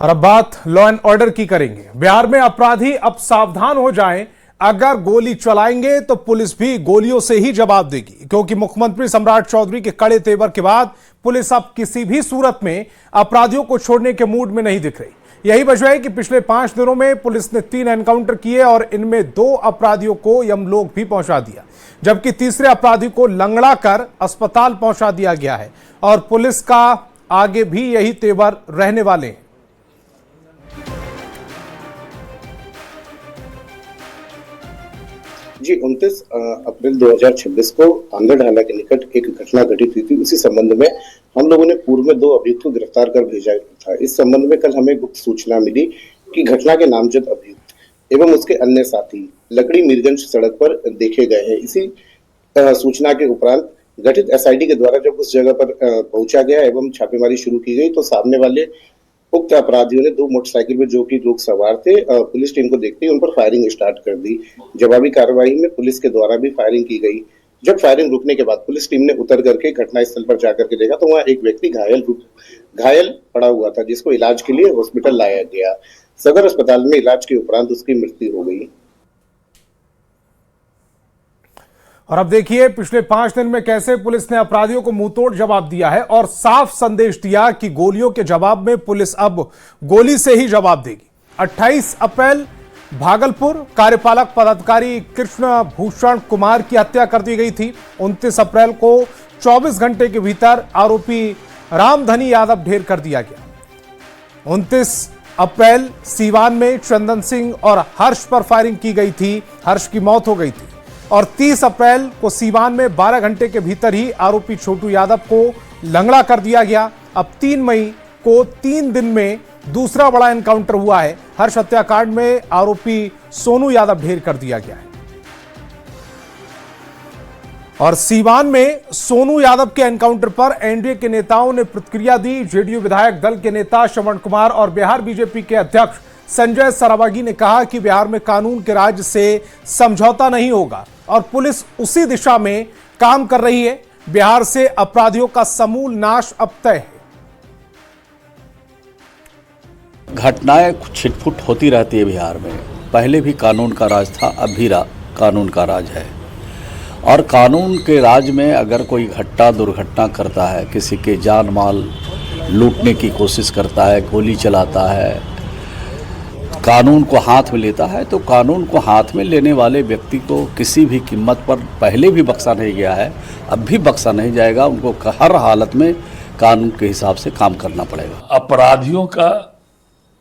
और अब बात लॉ एंड ऑर्डर की करेंगे। बिहार में अपराधी अब सावधान हो जाएं, अगर गोली चलाएंगे तो पुलिस भी गोलियों से ही जवाब देगी, क्योंकि मुख्यमंत्री सम्राट चौधरी के कड़े तेवर के बाद पुलिस अब किसी भी सूरत में अपराधियों को छोड़ने के मूड में नहीं दिख रही। यही वजह है कि पिछले 5 दिनों में पुलिस ने 3 एनकाउंटर किए और इनमें 2 अपराधियों को यमलोक भी पहुंचा दिया, जबकि तीसरे अपराधी को लंगड़ा कर अस्पताल पहुंचा दिया गया है। और पुलिस का आगे भी यही तेवर रहने वाले हैं। जी 29 अप्रैल 2026 को आंध्रढाला के निकट एक घटना घटित हुई थी। उसी संबंध में हम लोगों ने पूर्व में 2 अभियुक्त को गिरफ्तार कर भेजा था। इस संबंध में कल हमें गुप्त सूचना मिली कि घटना के नामजद अभियुक्त एवं उसके अन्य साथी लकड़ी मीरगंज सड़क पर देखे गए हैं। इसी सूचना के उपरांत गठित एसआईटी के द्वारा जब उस जगह पर पहुंचा गया एवं छापेमारी शुरू की गई तो सामने वाले उक्त अपराधियों ने 2 मोटरसाइकिल में जो कि लोग सवार थे, पुलिस टीम को देखते ही उन पर फायरिंग स्टार्ट कर दी। जवाबी कार्रवाई में पुलिस के द्वारा भी फायरिंग की गई। जब फायरिंग रुकने के बाद पुलिस टीम ने उतर करके घटनास्थल पर जाकर के देखा तो वहां एक व्यक्ति घायल पड़ा हुआ था, जिसको इलाज के लिए हॉस्पिटल लाया गया। सदर अस्पताल में इलाज के उपरांत उसकी मृत्यु हो गई। और अब देखिए पिछले 5 दिन में कैसे पुलिस ने अपराधियों को मुंहतोड़ जवाब दिया है और साफ संदेश दिया कि गोलियों के जवाब में पुलिस अब गोली से ही जवाब देगी। 28 अप्रैल भागलपुर कार्यपालक पदाधिकारी कृष्ण भूषण कुमार की हत्या कर दी गई थी। 29 अप्रैल को 24 घंटे के भीतर आरोपी रामधनी यादव ढेर कर दिया गया। 29 अप्रैल सीवान में चंदन सिंह और हर्ष पर फायरिंग की गई थी, हर्ष की मौत हो गई थी। और 30 अप्रैल को सीवान में 12 घंटे के भीतर ही आरोपी छोटू यादव को लंगड़ा कर दिया गया। अब 3 मई को 3 दिन में दूसरा बड़ा एनकाउंटर हुआ है। हर्ष हत्याकांड में आरोपी सोनू यादव ढेर कर दिया गया है। और सीवान में सोनू यादव के एनकाउंटर पर एनडीए के नेताओं ने प्रतिक्रिया दी। जेडीयू विधायक दल के नेता श्रवण कुमार और बिहार बीजेपी के अध्यक्ष संजय सरावगी ने कहा कि बिहार में कानून के राज से समझौता नहीं होगा और पुलिस उसी दिशा में काम कर रही है। बिहार से अपराधियों का समूल नाश अब तय है। घटनाएं छिटपुट होती रहती है बिहार में। पहले भी कानून का राज था, अब भी कानून का राज है। और कानून के राज में अगर कोई दुर्घटना करता है, किसी के जान माल लूटने की कोशिश करता है, गोली चलाता है, कानून को हाथ में लेता है, तो कानून को हाथ में लेने वाले व्यक्ति को किसी भी कीमत पर पहले भी बख्शा नहीं गया है, अब भी बख्शा नहीं जाएगा। उनको हर हालत में कानून के हिसाब से काम करना पड़ेगा।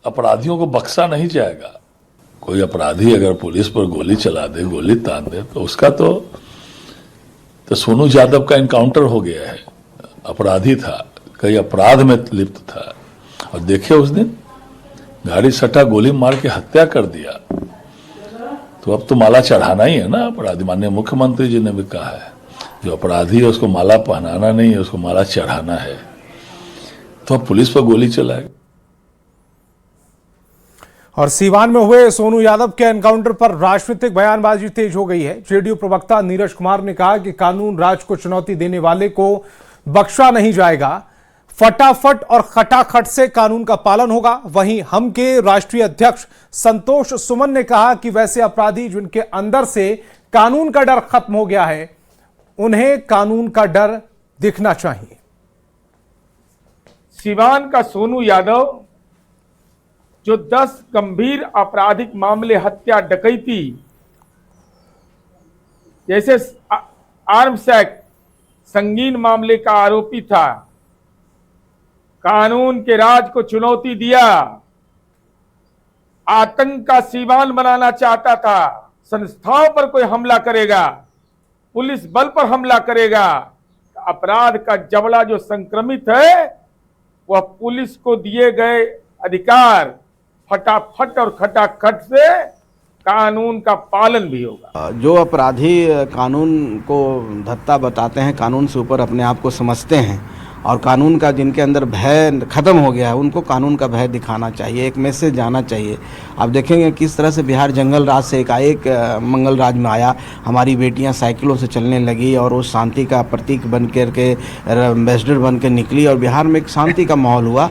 अपराधियों को बख्शा नहीं जाएगा। कोई अपराधी अगर पुलिस पर गोली चला दे, गोली तान दे, तो उसका तो सोनू यादव का एनकाउंटर हो गया है। अपराधी था, कई अपराध में लिप्त था, और देखिए उस दिन गाड़ी सटा गोली मार के हत्या कर दिया। तो अब तो माला चढ़ाना ही है ना अपराधी। माननीय मुख्यमंत्री जी ने भी कहा है, जो अपराधी है उसको माला पहनाना नहीं है, उसको माला चढ़ाना है। तो अब पुलिस पर गोली चलाएगा। और सीवान में हुए सोनू यादव के एनकाउंटर पर राजनीतिक बयानबाजी तेज हो गई है। जेडीयू प्रवक्ता नीरज कुमार ने कहा कि कानून राज को चुनौती देने वाले को बख्शा नहीं जाएगा, फटाफट और खटाखट से कानून का पालन होगा। वहीं हम के राष्ट्रीय अध्यक्ष संतोष सुमन ने कहा कि वैसे अपराधी जिनके अंदर से कानून का डर खत्म हो गया है, उन्हें कानून का डर दिखना चाहिए। सीवान का सोनू यादव जो 10 गंभीर आपराधिक मामले, हत्या, डकैती जैसे आर्म्स एक्ट संगीन मामले का आरोपी था, कानून के राज को चुनौती दिया, आतंक का सीवान बनाना चाहता था, संस्थाओं पर कोई हमला करेगा, पुलिस बल पर हमला करेगा, अपराध का जबड़ा जो संक्रमित है वह पुलिस को दिए गए अधिकार फटाफट और खटाखट से कानून का पालन भी होगा। जो अपराधी कानून को धत्ता बताते हैं, कानून से ऊपर अपने आप को समझते हैं, और कानून का जिनके अंदर भय ख़त्म हो गया है उनको कानून का भय दिखाना चाहिए, एक मैसेज जाना चाहिए। आप देखेंगे किस तरह से बिहार जंगल राज से एकाएक मंगल राज में आया, हमारी बेटियां साइकिलों से चलने लगी और वो शांति का प्रतीक बन कर के एम्बेसडर बन के निकली और बिहार में एक शांति का माहौल हुआ।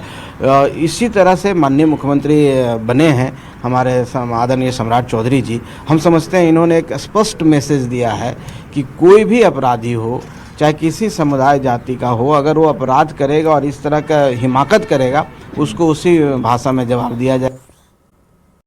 इसी तरह से माननीय मुख्यमंत्री बने हैं हमारे आदरणीय सम्राट चौधरी जी। हम समझते हैं इन्होंने एक स्पष्ट मैसेज दिया है कि कोई भी अपराधी हो, चाहे किसी समुदाय जाति का हो, अगर वो अपराध करेगा और इस तरह का हिमाकत करेगा उसको उसी भाषा में जवाब दिया जाए।